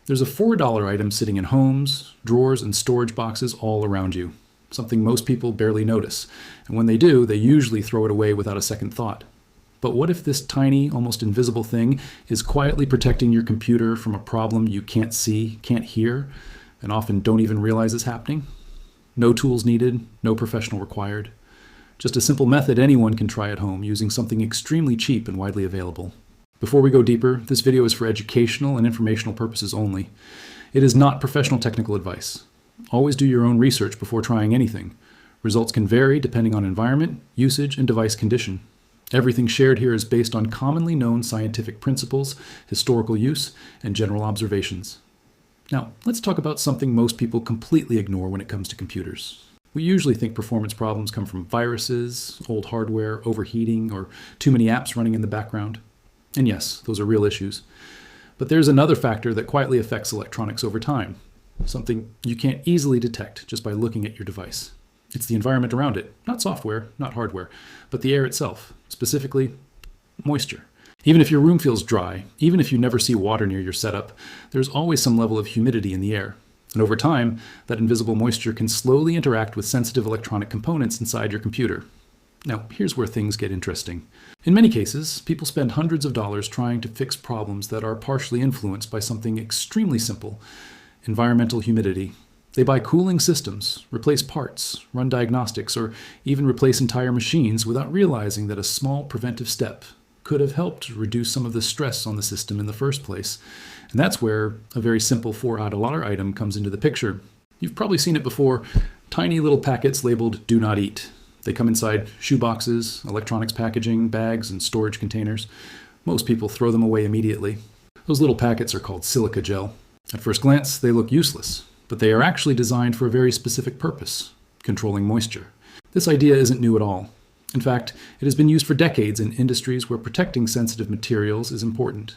There's a $4 item sitting in homes, drawers, and storage boxes all around you, something most people barely notice, and when they do, they usually throw it away without a second thought. But what if this tiny, almost invisible thing is quietly protecting your computer from a problem you can't see, can't hear, and often don't even realize is happening? No tools needed, no professional required. Just a simple method anyone can try at home using something extremely cheap and widely available. Before we go deeper, this video is for educational and informational purposes only. It is not professional technical advice. Always do your own research before trying anything. Results can vary depending on environment, usage, and device condition. Everything shared here is based on commonly known scientific principles, historical use, and general observations. Now, let's talk about something most people completely ignore when it comes to computers. We usually think performance problems come from viruses, old hardware, overheating, or too many apps running in the background. And yes, those are real issues. But there's another factor that quietly affects electronics over time, something you can't easily detect just by looking at your device. It's the environment around it, not software, not hardware, but the air itself, specifically moisture. Even if your room feels dry, even if you never see water near your setup, there's always some level of humidity in the air. And over time, that invisible moisture can slowly interact with sensitive electronic components inside your computer. Now, here's where things get interesting. In many cases, people spend hundreds of dollars trying to fix problems that are partially influenced by something extremely simple: environmental humidity. They buy cooling systems, replace parts, run diagnostics, or even replace entire machines without realizing that a small preventive step could have helped reduce some of the stress on the system in the first place. And that's where a very simple $4 item comes into the picture. You've probably seen it before: tiny little packets labeled "Do Not Eat." They come inside shoe boxes, electronics packaging, bags, and storage containers. Most people throw them away immediately. Those little packets are called silica gel. At first glance, they look useless, but they are actually designed for a very specific purpose: controlling moisture. This idea isn't new at all. In fact, it has been used for decades in industries where protecting sensitive materials is important.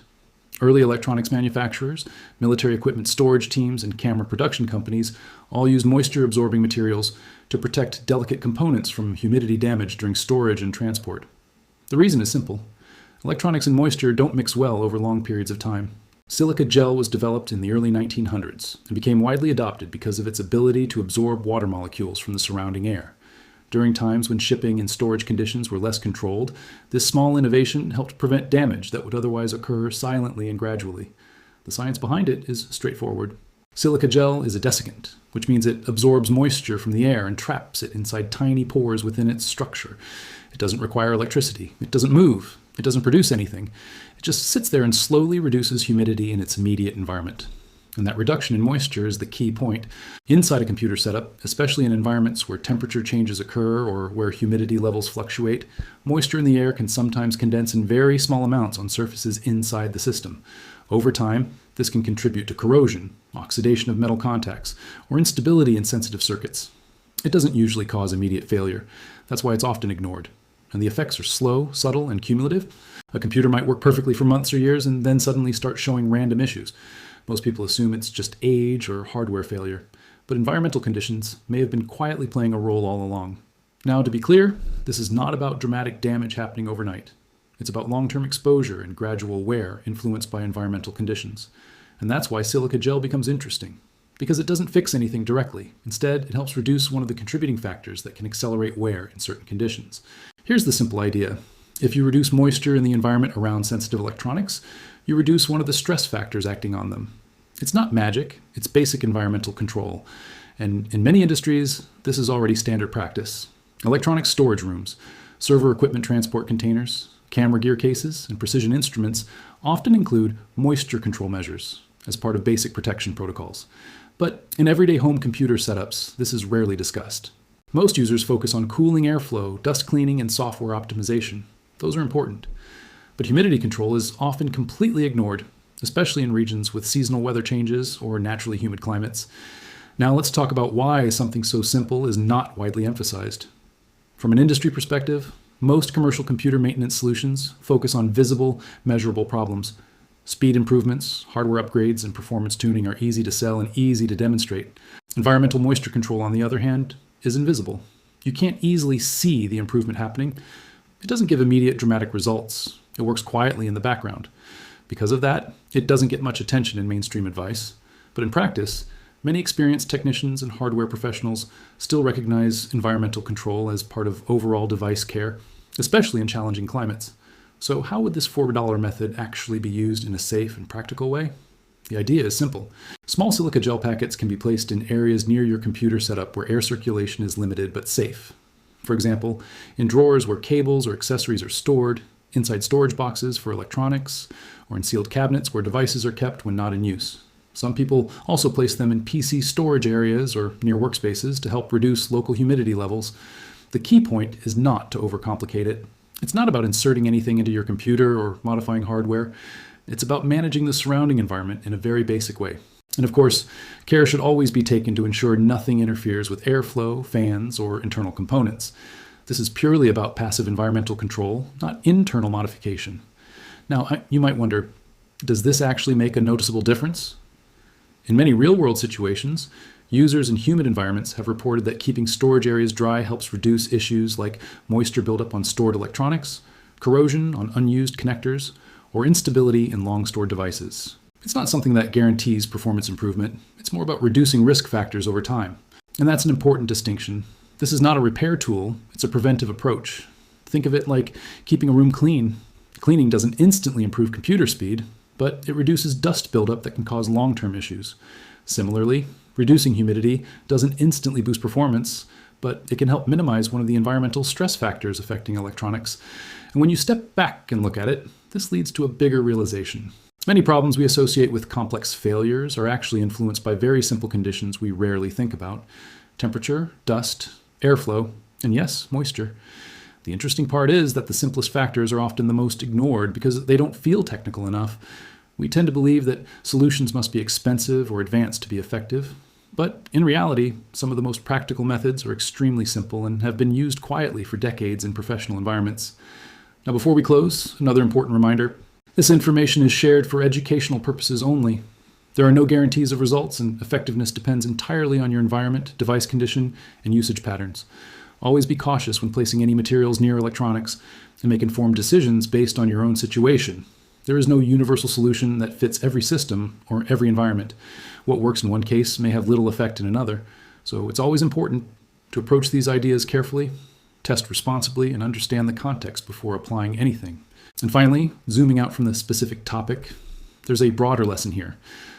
Early electronics manufacturers, military equipment storage teams, and camera production companies all used moisture-absorbing materials to protect delicate components from humidity damage during storage and transport. The reason is simple: electronics and moisture don't mix well over long periods of time. Silica gel was developed in the early 1900s and became widely adopted because of its ability to absorb water molecules from the surrounding air. During times when shipping and storage conditions were less controlled, this small innovation helped prevent damage that would otherwise occur silently and gradually. The science behind it is straightforward. Silica gel is a desiccant, which means it absorbs moisture from the air and traps it inside tiny pores within its structure. It doesn't require electricity. It doesn't move. It doesn't produce anything. It just sits there and slowly reduces humidity in its immediate environment. And that reduction in moisture is the key point. Inside a computer setup, especially in environments where temperature changes occur or where humidity levels fluctuate, moisture in the air can sometimes condense in very small amounts on surfaces inside the system. Over time, this can contribute to corrosion, oxidation of metal contacts, or instability in sensitive circuits. It doesn't usually cause immediate failure. That's why it's often ignored. And the effects are slow, subtle, and cumulative. A computer might work perfectly for months or years and then suddenly start showing random issues. Most people assume it's just age or hardware failure, but environmental conditions may have been quietly playing a role all along. Now, to be clear, this is not about dramatic damage happening overnight. It's about long-term exposure and gradual wear influenced by environmental conditions. And that's why silica gel becomes interesting, because it doesn't fix anything directly. Instead, it helps reduce one of the contributing factors that can accelerate wear in certain conditions. Here's the simple idea. If you reduce moisture in the environment around sensitive electronics, you reduce one of the stress factors acting on them. It's not magic, it's basic environmental control. And in many industries, this is already standard practice. Electronic storage rooms, server equipment transport containers, camera gear cases, and precision instruments often include moisture control measures as part of basic protection protocols. But in everyday home computer setups, this is rarely discussed. Most users focus on cooling airflow, dust cleaning, and software optimization. Those are important. But humidity control is often completely ignored, especially in regions with seasonal weather changes or naturally humid climates. Now let's talk about why something so simple is not widely emphasized. From an industry perspective, most commercial computer maintenance solutions focus on visible, measurable problems. Speed improvements, hardware upgrades, and performance tuning are easy to sell and easy to demonstrate. Environmental moisture control, on the other hand, is invisible. You can't easily see the improvement happening. It doesn't give immediate dramatic results. It works quietly in the background. Because of that, it doesn't get much attention in mainstream advice. But in practice, many experienced technicians and hardware professionals still recognize environmental control as part of overall device care, especially in challenging climates. So how would this $4 method actually be used in a safe and practical way? The idea is simple. Small silica gel packets can be placed in areas near your computer setup where air circulation is limited but safe. For example, in drawers where cables or accessories are stored, inside storage boxes for electronics, or in sealed cabinets where devices are kept when not in use. Some people also place them in PC storage areas or near workspaces to help reduce local humidity levels. The key point is not to overcomplicate it. It's not about inserting anything into your computer or modifying hardware. It's about managing the surrounding environment in a very basic way. And of course, care should always be taken to ensure nothing interferes with airflow, fans, or internal components. This is purely about passive environmental control, not internal modification. Now, you might wonder, does this actually make a noticeable difference? In many real-world situations, users in humid environments have reported that keeping storage areas dry helps reduce issues like moisture buildup on stored electronics, corrosion on unused connectors, or instability in long-stored devices. It's not something that guarantees performance improvement. It's more about reducing risk factors over time. And that's an important distinction. This is not a repair tool, it's a preventive approach. Think of it like keeping a room clean. Cleaning doesn't instantly improve computer speed, but it reduces dust buildup that can cause long-term issues. Similarly, reducing humidity doesn't instantly boost performance, but it can help minimize one of the environmental stress factors affecting electronics. And when you step back and look at it, this leads to a bigger realization. Many problems we associate with complex failures are actually influenced by very simple conditions we rarely think about: temperature, dust, airflow, and yes, moisture. The interesting part is that the simplest factors are often the most ignored because they don't feel technical enough. We tend to believe that solutions must be expensive or advanced to be effective. But in reality, some of the most practical methods are extremely simple and have been used quietly for decades in professional environments. Now, before we close, another important reminder: this information is shared for educational purposes only. There are no guarantees of results, and effectiveness depends entirely on your environment, device condition, and usage patterns. Always be cautious when placing any materials near electronics, and make informed decisions based on your own situation. There is no universal solution that fits every system or every environment. What works in one case may have little effect in another, so it's always important to approach these ideas carefully, test responsibly, and understand the context before applying anything. And finally, zooming out from the specific topic, there's a broader lesson here.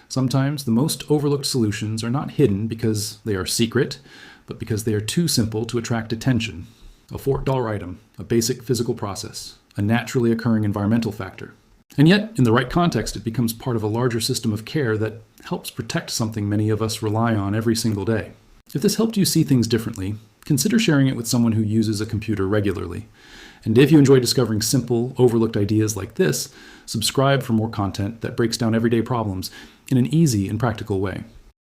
Sometimes the most overlooked solutions are not hidden because they are secret, but because they are too simple to attract attention. A $4 item, a basic physical process, a naturally occurring environmental factor. And yet, in the right context, it becomes part of a larger system of care that helps protect something many of us rely on every single day. If this helped you see things differently, consider sharing it with someone who uses a computer regularly. And if you enjoy discovering simple, overlooked ideas like this, subscribe for more content that breaks down everyday problems in an easy and practical way.